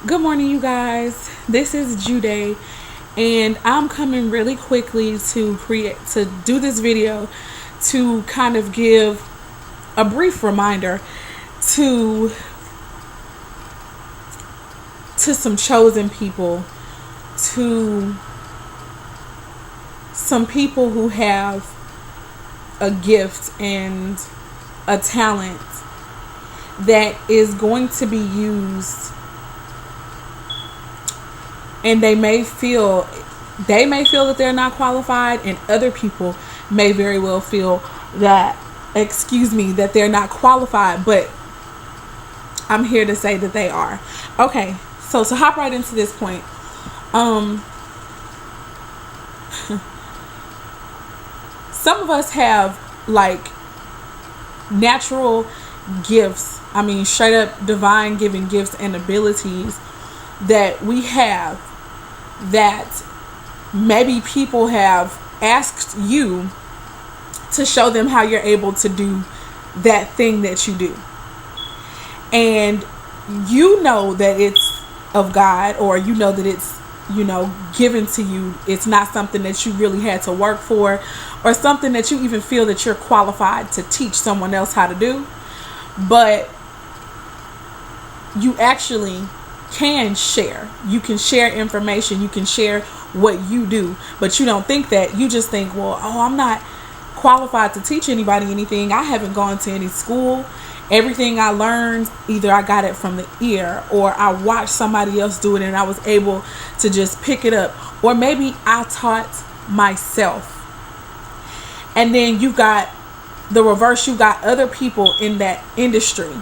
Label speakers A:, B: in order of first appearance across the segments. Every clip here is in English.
A: Good morning, you guys. This is Jude, and I'm coming really quickly to do this video to kind of give a brief reminder to some chosen people, to some people who have a gift and a talent that is going to be used, and they may feel that they're not qualified, and other people may very well feel that that they're not qualified, but I'm here to say that they are. Okay, so to hop right into this point, some of us have like natural gifts. I mean, straight up divine given gifts and abilities that we have, that maybe people have asked you to show them how you're able to do that thing that you do. And you know that it's of God, or you know that it's, given to you. It's not something that you really had to work for, or something that you even feel that you're qualified to teach someone else how to do. But you actually can share. You can share information. You can share what you do, but you don't think that. You just think, well, I'm not qualified to teach anybody anything. I haven't gone to any school. Everything I learned, either I got it from the ear, or I watched somebody else do it and I was able to just pick it up, or maybe I taught myself. And then you got the reverse. You got other people in that industry,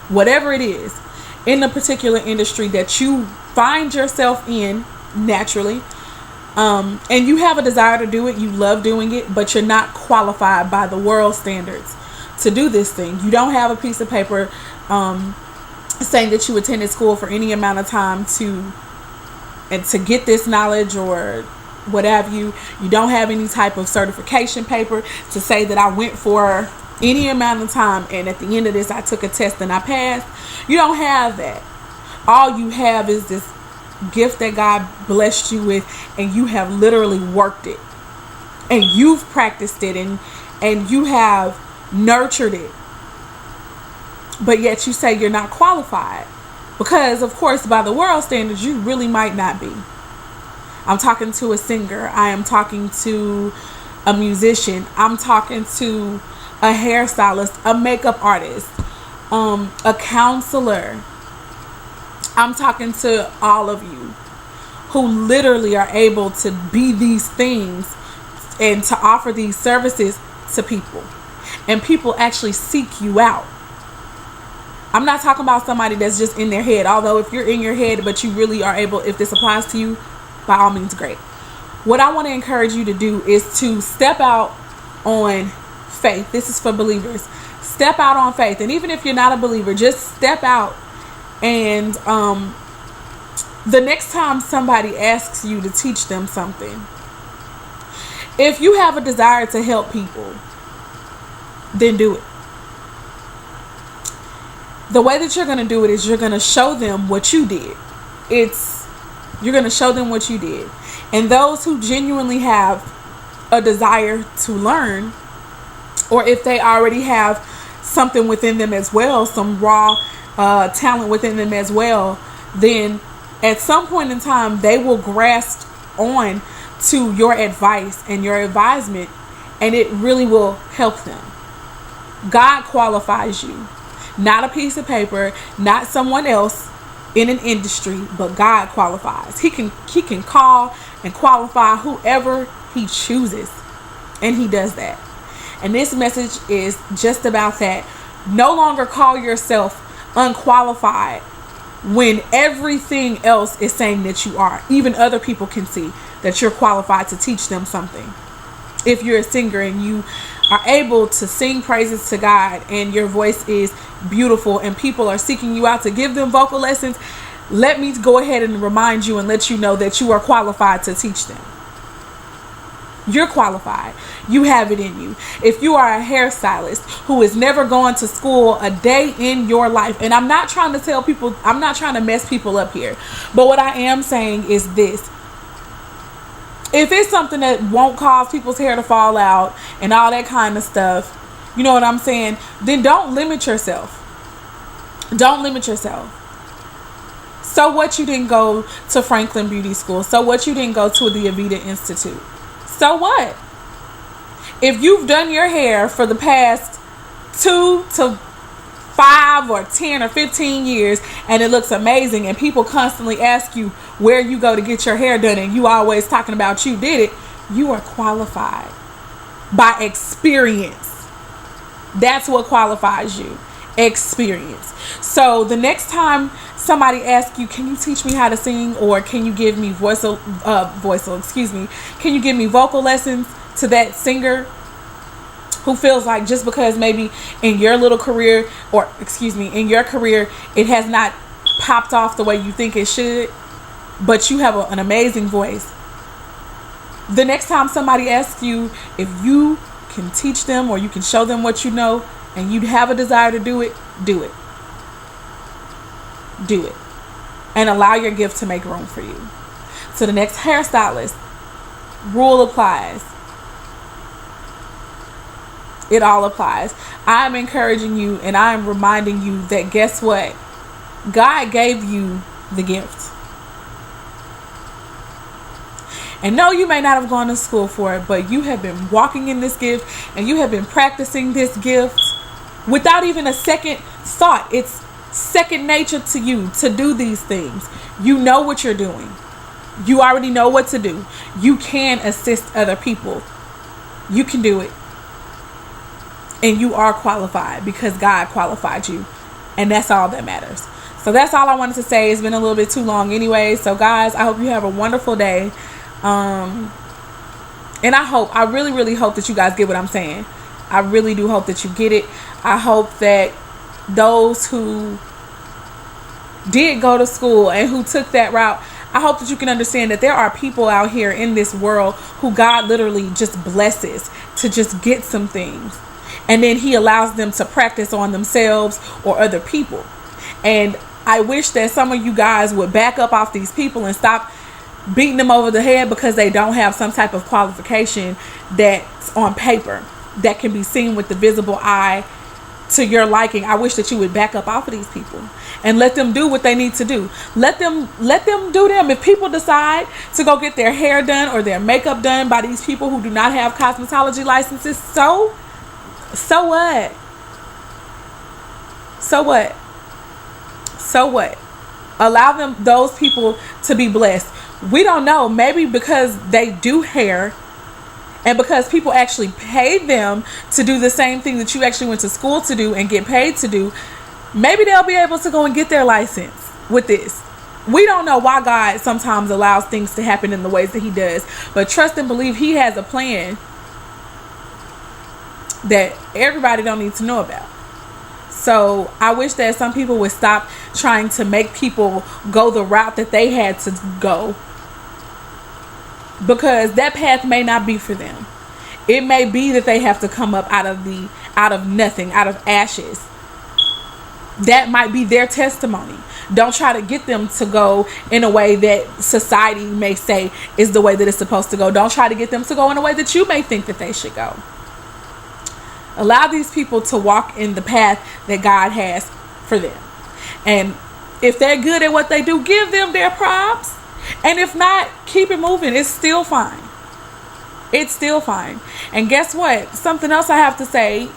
A: whatever it is, in the particular industry that you find yourself in naturally, and you have a desire to do it. You love doing it, but you're not qualified by the world standards to do this thing. You don't have a piece of paper saying that you attended school for any amount of time to get this knowledge or what have you. You don't have any type of certification paper to say that I went for any amount of time and at the end of this I took a test and I passed. You don't have that. All you have is this gift that God blessed you with, and you have literally worked it, and you've practiced it, and you have nurtured it, but yet you say you're not qualified because, of course, by the world standards, you really might not be. I'm talking to a singer. I am talking to a musician. I'm talking to a hairstylist, a makeup artist, a counselor. I'm talking to all of you who literally are able to be these things and to offer these services to people, and people actually seek you out. I'm not talking about somebody that's just in their head, although if you're in your head but you really are able, if this applies to you, by all means, great. What I want to encourage you to do is to step out on faith. This is for believers. Step out on faith. And even if you're not a believer, just step out. And the next time somebody asks you to teach them something, if you have a desire to help people, then do it. The way that you're going to do it is you're going to show them what you did. You're going to show them what you did. And those who genuinely have a desire to learn, or if they already have something within them as well, some raw talent within them as well, then at some point in time they will grasp on to your advice and your advisement, and it really will help them. God qualifies you, not a piece of paper, not someone else in an industry, but God qualifies. He can call and qualify whoever he chooses, and he does that. And this message is just about that. No longer call yourself unqualified when everything else is saying that you are. Even other people can see that you're qualified to teach them something. If you're a singer and you are able to sing praises to God and your voice is beautiful and people are seeking you out to give them vocal lessons, let me go ahead and remind you and let you know that you are qualified to teach them. You're qualified. You have it in you. If you are a hairstylist who is never going to school a day in your life, and I'm not trying to tell people, I'm not trying to mess people up here, but what I am saying is this: if it's something that won't cause people's hair to fall out and all that kind of stuff, you know what I'm saying, then don't limit yourself. Don't limit yourself. So what, you didn't go to Franklin Beauty School? So what, you didn't go to the Avita Institute? So what? If you've done your hair for the past 2 to 5 or 10 or 15 years and it looks amazing, and people constantly ask you where you go to get your hair done, and you always talking about you did it, you are qualified by experience. That's what qualifies you. Experience. So the next time somebody asks you, can you teach me how to sing, or can you give me can you give me vocal lessons, to that singer who feels like just because maybe in your little career, or in your career, it has not popped off the way you think it should, but you have an amazing voice. The next time somebody asks you if you can teach them or you can show them what you know, and you have a desire to do it, do it. Do it. And allow your gift to make room for you. So the next hairstylist, rule applies. It all applies. I'm encouraging you and I'm reminding you that, guess what? God gave you the gift. And no, you may not have gone to school for it, but you have been walking in this gift and you have been practicing this gift without even a second thought. It's second nature to you to do these things. You know what you're doing. You already know what to do. You can assist other people. You can do it. And you are qualified because God qualified you. And that's all that matters. So that's all I wanted to say. It's been a little bit too long anyway. So guys, I hope you have a wonderful day. And I really, really hope that you guys get what I'm saying. I really do hope that you get it. I hope that those who did go to school and who took that route, I hope that you can understand that there are people out here in this world who God literally just blesses to just get some things. And then he allows them to practice on themselves or other people. And I wish that some of you guys would back up off these people and stop beating them over the head because they don't have some type of qualification that's on paper that can be seen with the visible eye to your liking. I wish that you would back up off of these people and let them do what they need to do. Let them do them. If people decide to go get their hair done or their makeup done by these people who do not have cosmetology licenses, so what? So what? So what? Allow those people to be blessed. We don't know. Maybe because they do hair and because people actually pay them to do the same thing that you actually went to school to do and get paid to do, maybe they'll be able to go and get their license with this. We don't know why God sometimes allows things to happen in the ways that he does, but trust and believe he has a plan that everybody don't need to know about. So I wish that some people would stop trying to make people go the route that they had to go, because that path may not be for them. It may be that they have to come up out of nothing, out of ashes. That might be their testimony. Don't try to get them to go in a way that society may say is the way that it's supposed to go. Don't try to get them to go in a way that you may think that they should go. Allow these people to walk in the path that God has for them. And if they're good at what they do, give them their props. And if not, keep it moving. It's still fine. It's still fine. And guess what? Something else I have to say.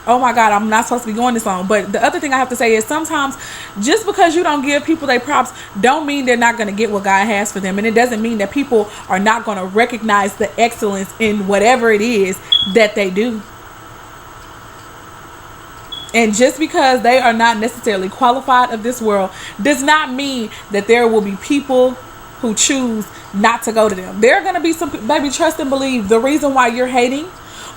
A: Oh my God, I'm not supposed to be going this long. But the other thing I have to say is sometimes just because you don't give people their props don't mean they're not going to get what God has for them. And it doesn't mean that people are not going to recognize the excellence in whatever it is that they do. And just because they are not necessarily qualified of this world does not mean that there will be people who choose not to go to them. There are going to be some, baby, trust and believe, the reason why you're hating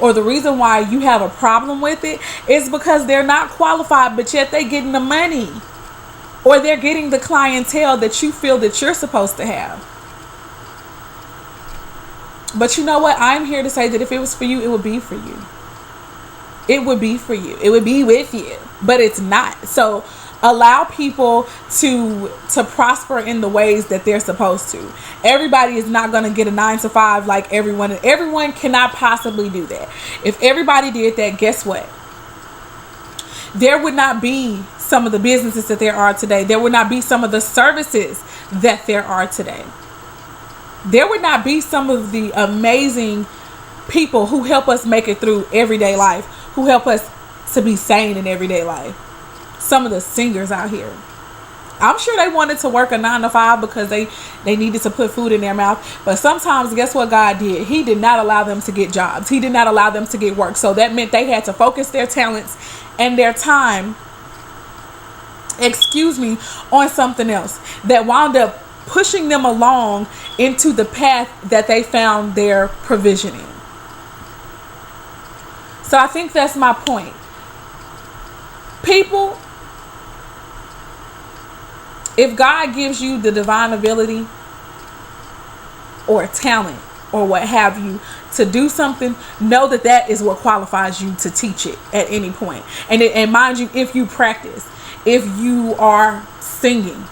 A: or the reason why you have a problem with it is because they're not qualified, but yet they're getting the money or they're getting the clientele that you feel that you're supposed to have. But you know what? I'm here to say that if it was for you, it would be for you. It would be for you. It would be with you. But it's not. So allow people to prosper in the ways that they're supposed to. Everybody is not going to get a 9 to 5 like everyone. Everyone cannot possibly do that. If everybody did that, guess what? There would not be some of the businesses that there are today. There would not be some of the services that there are today. There would not be some of the amazing people who help us make it through everyday life, who help us to be sane in everyday life. Some of the singers out here, I'm sure they wanted to work a 9 to 5 because they needed to put food in their mouth. But sometimes, guess what God did? He did not allow them to get jobs. He did not allow them to get work. So that meant they had to focus their talents and their time, on something else that wound up pushing them along into the path that they found their provision in. So I think that's my point. People, if God gives you the divine ability or talent or what have you to do something, know that that is what qualifies you to teach it at any point. And mind you, if you practice, if you are singing,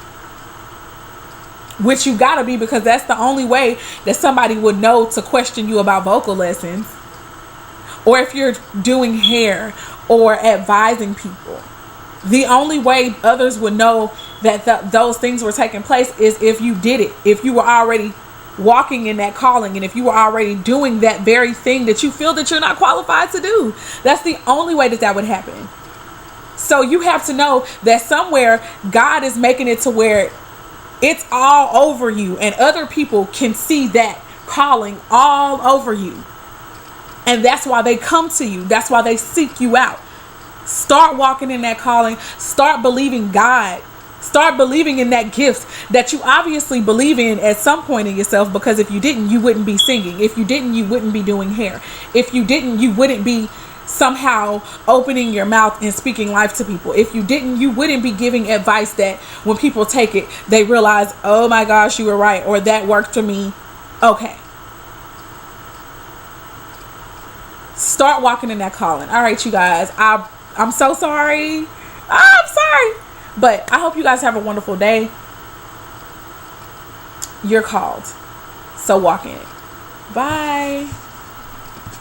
A: which you gotta be, because that's the only way that somebody would know to question you about vocal lessons. Or if you're doing hair or advising people, the only way others would know that those things were taking place is if you did it, if you were already walking in that calling, and if you were already doing that very thing that you feel that you're not qualified to do. That's the only way that would happen. So you have to know that somewhere God is making it to where it's all over you, and other people can see that calling all over you. And that's why they come to you. That's why they seek you out. Start walking in that calling. Start believing God. Start believing in that gift that you obviously believe in at some point in yourself, because if you didn't, you wouldn't be singing. If you didn't, you wouldn't be doing hair. If you didn't, you wouldn't be somehow opening your mouth and speaking life to people. If you didn't, you wouldn't be giving advice that when people take it, they realize, oh my gosh, you were right, or that worked for me. Okay. Start walking in that calling. All right, you guys. I'm so sorry. I'm sorry. But I hope you guys have a wonderful day. You're called. So walk in it. Bye.